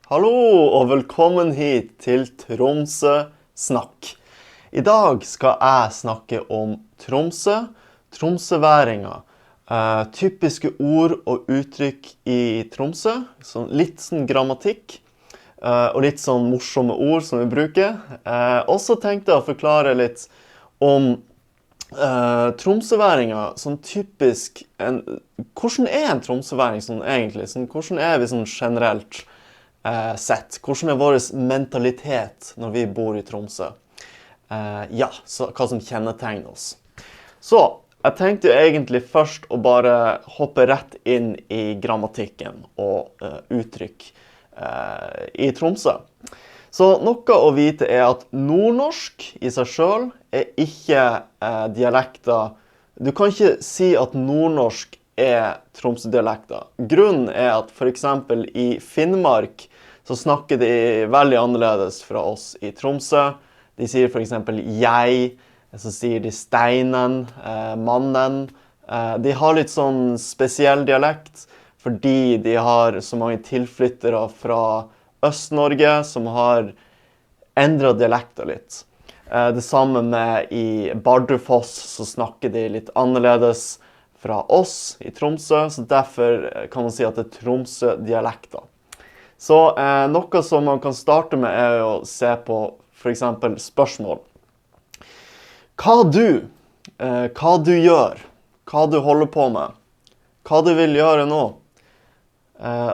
Hallo og velkommen hit til Tromsø Snakk. I dag skal jeg snakke om Tromsø, tromsøværinger, typiske ord og uttrykk i Tromsø, litt sånn grammatikk, og litt sånn morsomme ord som vi bruker. Og så tenkte jeg å forklare litt om tromsøværinger, sånn typisk, hvordan er en tromsøværing sånn egentlig? Hvordan er vi sånn generelt sett? Hvordan er vår mentalitet når vi bor i Tromsø? Så hva som kjennetegner oss. Så, jeg tenkte jo egentlig først å bare hoppe rett inn i grammatikken og uttrykk i Tromsø. Så noe å vite er at nordnorsk i seg selv er ikke dialekter. Du kan ikke si at nordnorsk er Tromsø-dialekter. Grunnen er at for eksempel i Finnmark så snakker de veldig annerledes fra oss i Tromsø. De sier for eksempel jeg, så sier de steinen, mannen. De har litt sånn spesiell dialekt, fordi de har så mange tilflyttere fra Øst-Norge som har endret dialekter litt. Det samme med i Bardufoss så snakker de litt annerledes fra oss i Tromsø, så derfor kan man si at det er Tromsø-dialekter. Så noe som man kan starte med er å se på for eksempel spørsmål. Hva du gjør, hva du holder på med, hva du vil gjøre nå.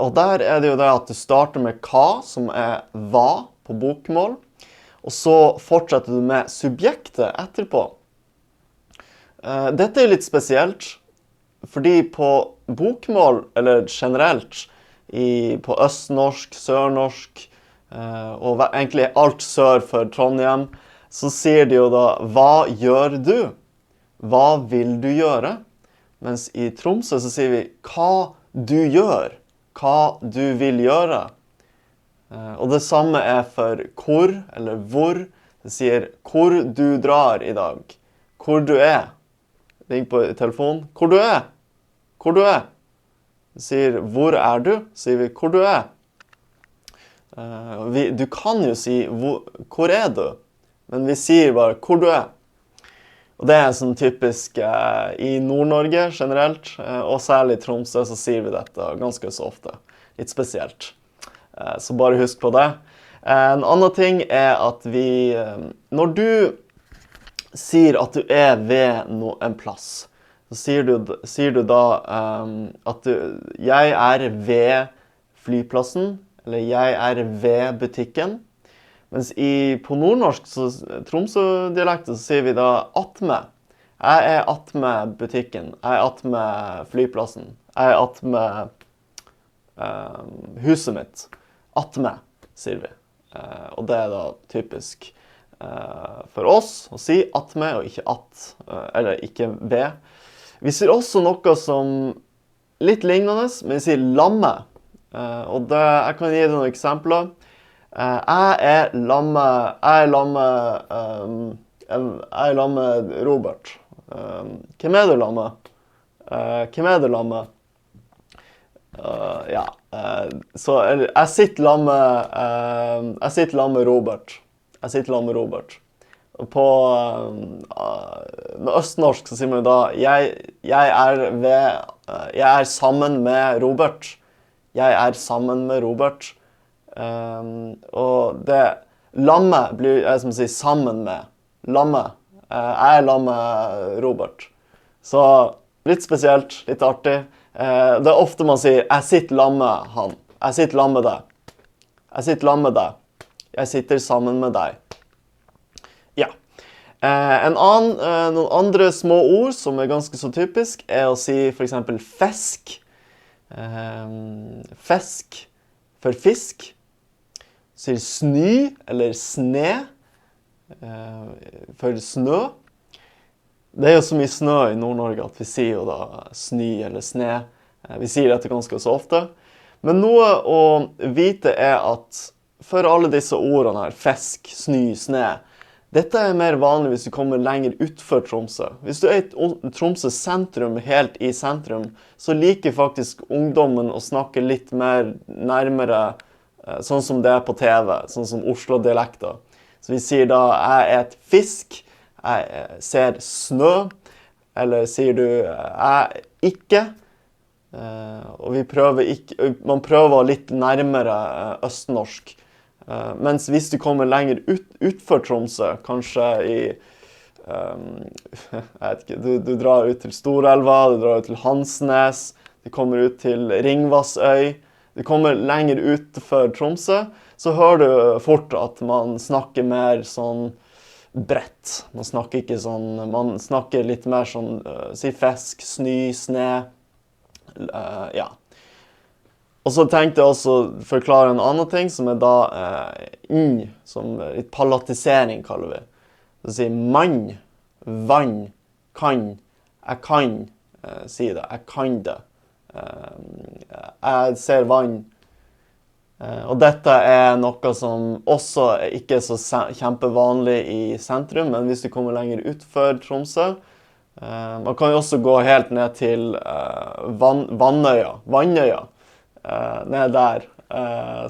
Og der er det jo det at du starter med hva, som er hva på bokmål, og så fortsetter du med subjektet etterpå. Dette er litt spesielt, fordi på bokmål, eller generelt, på østnorsk, sørnorsk, og egentlig alt sør for Trondheim, så sier de jo da, hva gjør du? Hva vil du gjøre? Mens i Tromsø så sier vi, hva du gjør? Hva du vil gjøre? Og det samme er for hvor, eller hvor. Det sier, hvor du drar i dag. Hvor du er. Ring på telefonen. Hvor du er? Hvor du er? Det sier, hvor er du? Sier vi, hvor du er. Du kan jo si, hvor er du? Men vi sier bare, hvor du er. Og det er sånn typisk i Nord-Norge generelt, og særlig i Tromsø så sier vi dette ganske så ofte. Litt spesielt. Så bare husk på det. En annen ting er at når du sier at du er ved en plass, så sier du da at jeg er ved flyplassen, eller jeg er ved butikken. Mens på nordnorsk, Tromsø-dialekten, så sier vi da attmed. Jeg er attmed butikken, jeg er attmed flyplassen, jeg er attmed huset mitt. Attmed, sier vi. Og det er da typisk for oss å si attmed og ikke att, eller ikke ved. Vi sier også noe som litt lignende, men vi sier lamme. Og jeg kan gi deg noen eksempler. Jeg er lamme Robert. Hvem er du lamme? Hvem er du lamme? Så jeg sitter lamme Robert. Jeg sitter lamme Robert. På østnorsk så sier man da jeg er sammen med Robert. Jeg er sammen med Robert. Og det lamme blir som å si sammen med. Lamme. Jeg er lamme Robert. Så litt spesielt, litt artig. Det er ofte man sier jeg sitter lamme han. Jeg sitter lamme deg. Jeg sitter lamme deg. Jeg sitter sammen med deg. Ja. Noen andre små ord som er ganske så typisk er å si for eksempel fisk. Fisk for fisk. Sier sny eller sne for snø. Det er jo så mye snø i Nord-Norge at vi sier jo da sny eller sne. Vi sier dette ganske så ofte. Men noe å vite er at for alle disse ordene her, fisk, sny, sne, dette er mer vanlig hvis du kommer lenger utfor Tromsø. Hvis du er i Tromsø sentrum, helt i sentrum, så liker faktisk ungdommen å snakke litt mer nærmere sånn som det på TV, sånn som Oslo-dialekter. Så vi sier da, jeg et fisk, jeg ser snø, eller sier du, jeg ikke. Og man prøver litt nærmere østnorsk. Mens hvis du kommer lenger utfor Tromsø, kanskje jeg vet ikke, du drar ut til Storelva, du drar ut til Hansnes, du kommer ut til Ringvassøy, du kommer lenger utfor Tromsø, så hører du fort at man snakker mer sånn bredt. Man snakker ikke sånn, man snakker litt mer sånn, si fisk, snø, sne, ja. Og så tenkte jeg også forklare en annen ting, som da som litt palatisering kaller vi. Det sier mann, vann, kan, jeg kan si det, jeg kan det. Jeg ser vann. Og dette noe som også ikke så kjempevanlig i sentrum, men hvis du kommer lenger utfor Tromsø, man kan jo også gå helt ned til Vannøya, ned der,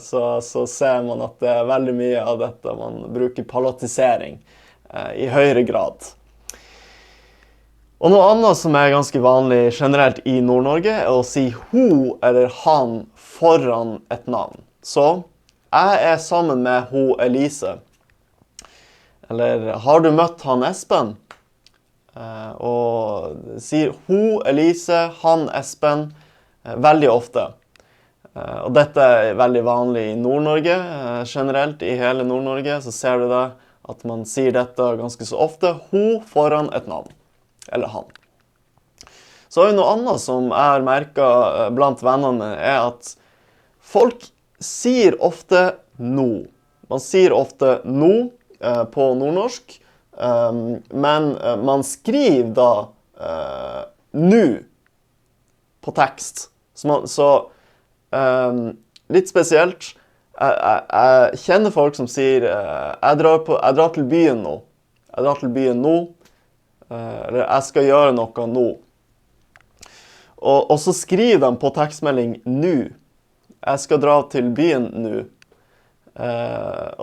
så ser man at det veldig mye av dette man bruker palatisering i høyere grad. Og noe annet som ganske vanlig generelt i Nord-Norge å si ho eller han foran et navn. Så jeg sammen med ho Elise. Eller har du møtt han Espen? Og sier ho Elise, han Espen veldig ofte. Og dette veldig vanlig i Nord-Norge, generelt i hele Nord-Norge, så ser du det at man sier dette ganske så ofte, ho foran et navn, eller han. Så har vi noe annet som jeg har merket blant vennene, at folk sier ofte no. Man sier ofte no på nordnorsk, men man skriver da nu på tekst. Litt spesielt, jeg kjenner folk som sier jeg drar til byen nå. Jeg drar til byen nå, eller jeg skal gjøre noe nå. Og så skriver de på tekstmelding nu. Jeg skal dra til byen nå.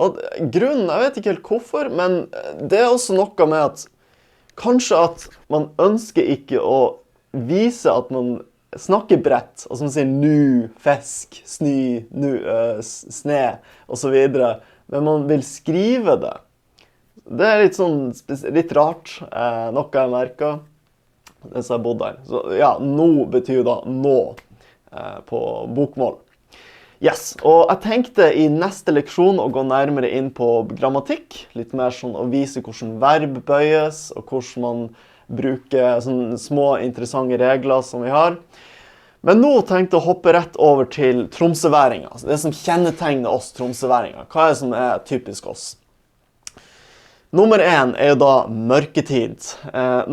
Og grunnen, jeg vet ikke helt hvorfor, men det også noe med at kanskje at man ønsker ikke å vise at man snakker bredt, og som sier nu, fisk, snø, sne, og så videre. Men man vil skrive det. Det litt sånn, litt rart, noe jeg merker, mens jeg bodde der. Så ja, no betyr da nå på bokmål. Yes, og jeg tenkte i neste leksjon å gå nærmere inn på grammatikk, litt mer sånn å vise hvordan verb bøyes, og hvordan man bruker sånne små interessante regler som vi har. Men nå tenkte jeg å hoppe rett over til tromsøværinger, altså det som kjennetegner oss tromsøværinger. Hva det som typisk oss? Nummer 1 jo da mørketid.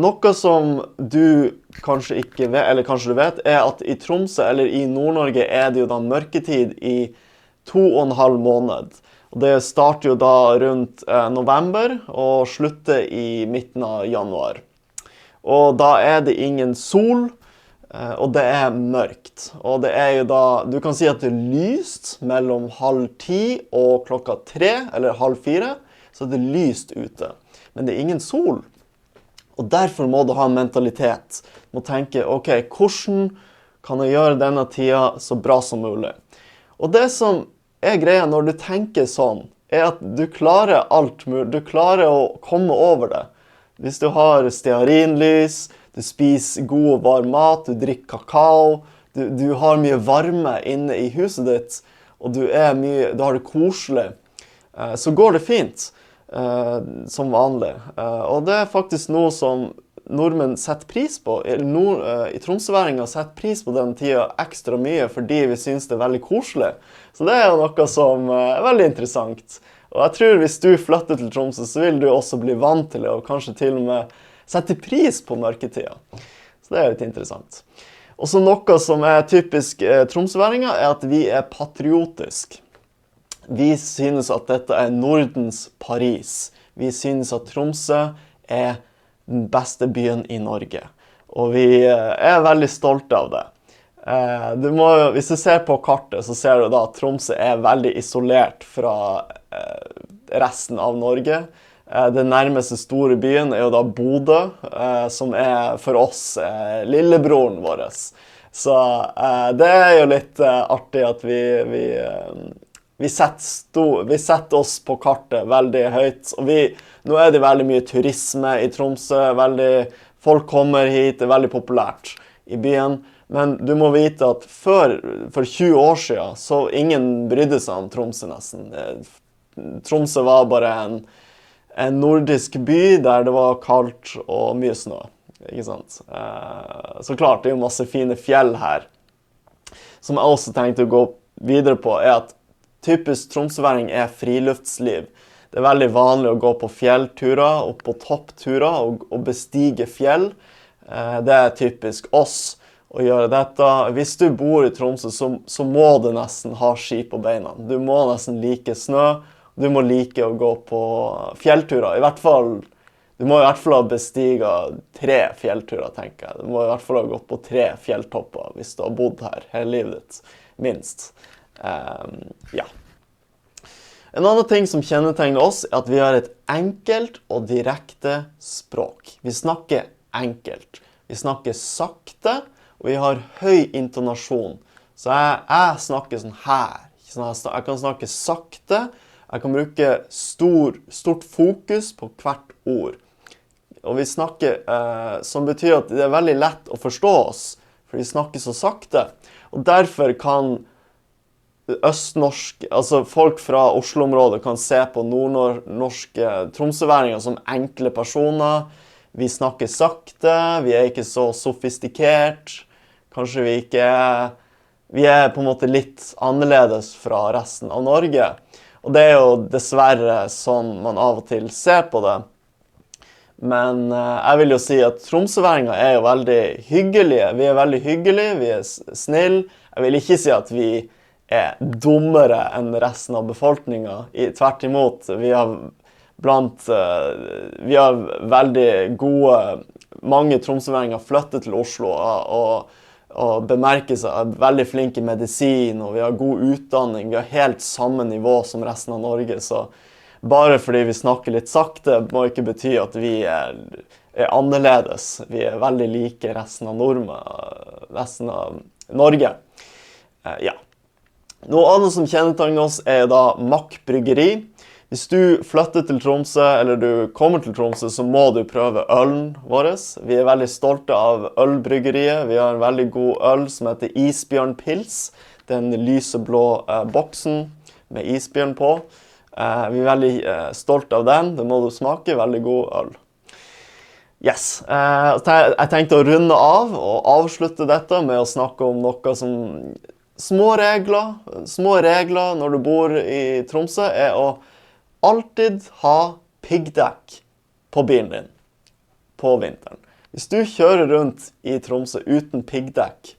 Noe som du kanskje ikke vet, eller kanskje du vet, at i Tromsø eller i Nord-Norge det jo da mørketid i 2,5 måned. Og det starter jo da rundt november og slutter i midten av januar. Og da det ingen sol, og det mørkt. Og det jo da, du kan si at det lyst mellom 12:30 og 3, eller 3:30, så det lyst ute. Men det ingen sol. Og derfor må du ha en mentalitet. Du må tenke, ok, hvordan kan jeg gjøre denne tida så bra som mulig? Og det som greia når du tenker sånn, at du klarer alt mulig. Du klarer å komme over det. Hvis du har stearinlys, du spiser god og varm mat, du drikker kakao, du har mye varme inne i huset ditt, og du har det koselig, så går det fint, som vanlig. Og det faktisk noe som nordmenn setter pris på. I Tromsøværinger setter pris på den tida ekstra mye, fordi vi synes det veldig koselig. Så det jo noe som veldig interessant. Og jeg tror hvis du flytter til Tromsø, så vil du også bli vant til det, og kanskje til og med sette pris på mørketida. Så det litt interessant. Og så noe som typisk tromsøværinger, at vi patriotisk. Vi synes at dette Nordens Paris. Vi synes at Tromsø den beste byen i Norge. Og vi veldig stolte av det. Hvis du ser på kartet, så ser du da at Tromsø er veldig isolert fra resten av Norge. Den nærmeste store byen er jo da Bodø, som er for oss lillebroren vår. Så det er jo litt artig at vi setter oss på kartet veldig høyt. Og nå er det veldig mye turisme i Tromsø, folk kommer hit, det er veldig populært i byen. Men du må vite at for 20 år siden, så ingen brydde seg om Tromsø nesten. Tromsø var bare en nordisk by der det var kaldt og mye snø, ikke sant? Så klart, det er jo masse fine fjell her. Som jeg også tenkte å gå videre på, er at typisk tromsøværing er friluftsliv. Det er veldig vanlig å gå på fjellturer og på toppturer og bestige fjell. Det er typisk oss å gjøre dette. Hvis du bor i Tromsø, så må du nesten ha ski på beina. Du må nesten like snø. Du må like å gå på fjellturer. Du må i hvert fall ha bestiget 3 fjellturer, tenker jeg. Du må i hvert fall ha gått på 3 fjelltopper hvis du har bodd her hele livet ditt, minst. Ja. En annen ting som kjennetegner oss er at vi har et enkelt og direkte språk. Vi snakker enkelt. Vi snakker sakte, og vi har høy intonasjon. Så jeg snakker sånn her. Jeg kan snakke sakte. Jeg kan bruke stort fokus på hvert ord. Og vi snakker, som betyr at det er veldig lett å forstå oss, for vi snakker så sakte. Og derfor kan folk fra Oslo-området kan se på nordnorske tromsøværinger som enkle personer. Vi snakker sakte, vi er ikke så sofistikert. Kanskje vi er på en måte litt annerledes fra resten av Norge. Og det er jo dessverre sånn man av og til ser på det. Men jeg vil jo si at tromsøværinger er jo veldig hyggelige. Vi er veldig hyggelige, vi er snille. Jeg vil ikke si at vi er dummere enn resten av befolkningen. Tvert imot, vi har veldig gode, mange tromsøværinger flyttet til Oslo og bemerker seg veldig flinke i medisin, og vi har god utdanning, vi har helt samme nivå som resten av Norge, så bare fordi vi snakker litt sakte, må ikke bety at vi er annerledes. Vi er veldig like resten av Norge. Ja. Noe annet som kjennetegner oss er da Mack Bryggeri. Hvis du flytter til Tromsø, eller du kommer til Tromsø, så må du prøve ølen vår. Vi er veldig stolte av ølbryggeriet. Vi har en veldig god øl som heter Isbjørn Pils. Den lyseblå boksen med isbjørn på. Vi er veldig stolte av den. Det må du smake. Veldig god øl. Yes. Jeg tenkte å runde av og avslutte dette med å snakke om noe som små regler når du bor i Tromsø er å alltid ha piggdekk på bilen din på vinteren. Hvis du kjører rundt i Tromsø uten piggdekk,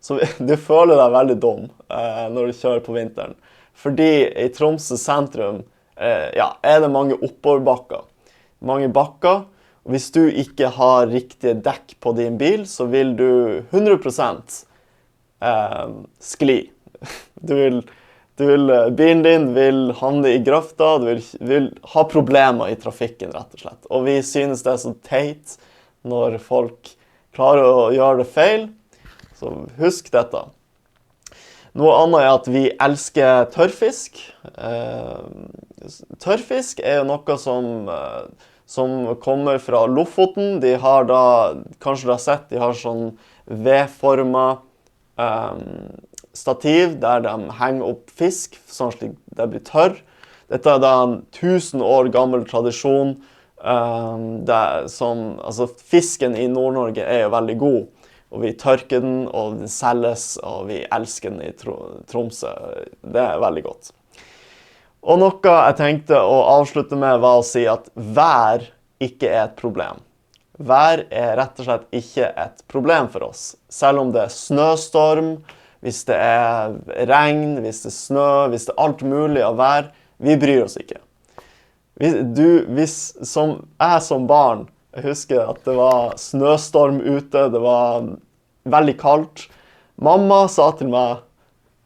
så du føler deg veldig dum når du kjører på vinteren. Fordi i Tromsø sentrum er det mange oppoverbakker. Mange bakker. Og hvis du ikke har riktige dekk på din bil, så vil du 100% skli. Bilen din vil havne i grøfta, du vil ha problemer i trafikken, rett og slett. Og vi synes det er så teit når folk klarer å gjøre det feil, så husk dette. Noe annet er at vi elsker tørrfisk. Tørrfisk er jo noe som kommer fra Lofoten. De har da, kanskje du har sett, de har sånn V-formet stativ der de henger opp fisk, sånn at det blir tørr. Dette er da en 1000 år gammel tradisjon. Fisken i Nord-Norge er jo veldig god, og vi tørker den, og den selges, og vi elsker den i Tromsø. Det er veldig godt. Og noe jeg tenkte å avslutte med var å si at vær ikke er et problem. Vær er rett og slett ikke et problem for oss. Selv om det er snøstorm, hvis det er regn, hvis det er snø, hvis det er alt mulig av vær, vi bryr oss ikke. Jeg som barn, jeg husker at det var snøstorm ute, det var veldig kaldt, Mamma sa til meg,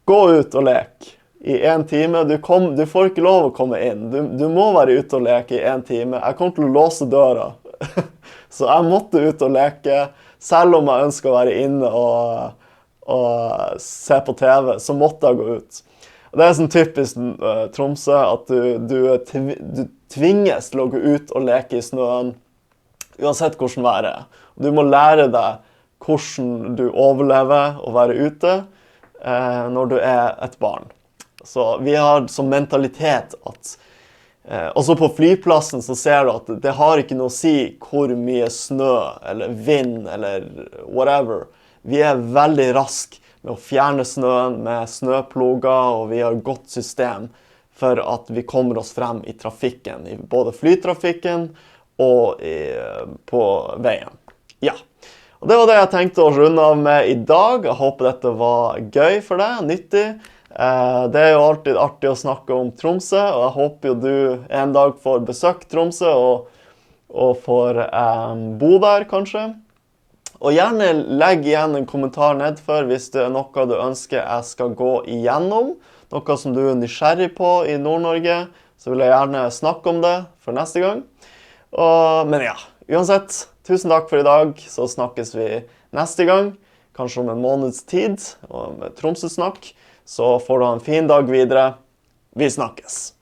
gå ut og lek i 1 time. Du får ikke lov å komme inn. Du må være ute og leke i 1 time. Jeg kommer til å låse døra. Så jeg måtte ut og leke, selv om jeg ønsket å være inne og se på TV, så måtte jeg gå ut. Og det er sånn typisk Tromsø, at du tvinges til å gå ut og leke i snøen, uansett hvordan været er. Du må lære deg hvordan du overlever å være ute når du er et barn. Så vi har som mentalitet at også på flyplassen så ser du at det har ikke noe å si hvor mye snø eller vind eller whatever. Vi er veldig raske med å fjerne snøen med snøploger, og vi har et godt system for at vi kommer oss frem i trafikken, i både flytrafikken og på veien. Ja, og det var det jeg tenkte å runde av med i dag. Jeg håper dette var gøy for deg, nyttig. Det er jo alltid artig å snakke om Tromsø, og jeg håper jo du en dag får besøke Tromsø og får bo der kanskje. Og gjerne legg igjen en kommentar nedfor hvis det er noe du ønsker jeg skal gå igjennom, noe som du er nysgjerrig på i Nord-Norge, så vil jeg gjerne snakke om det for neste gang. Men ja, uansett, tusen takk for i dag, så snakkes vi neste gang, kanskje om en måneds tid, og med Tromsø-snakk. Så får du ha en fin dag videre. Vi snakkes!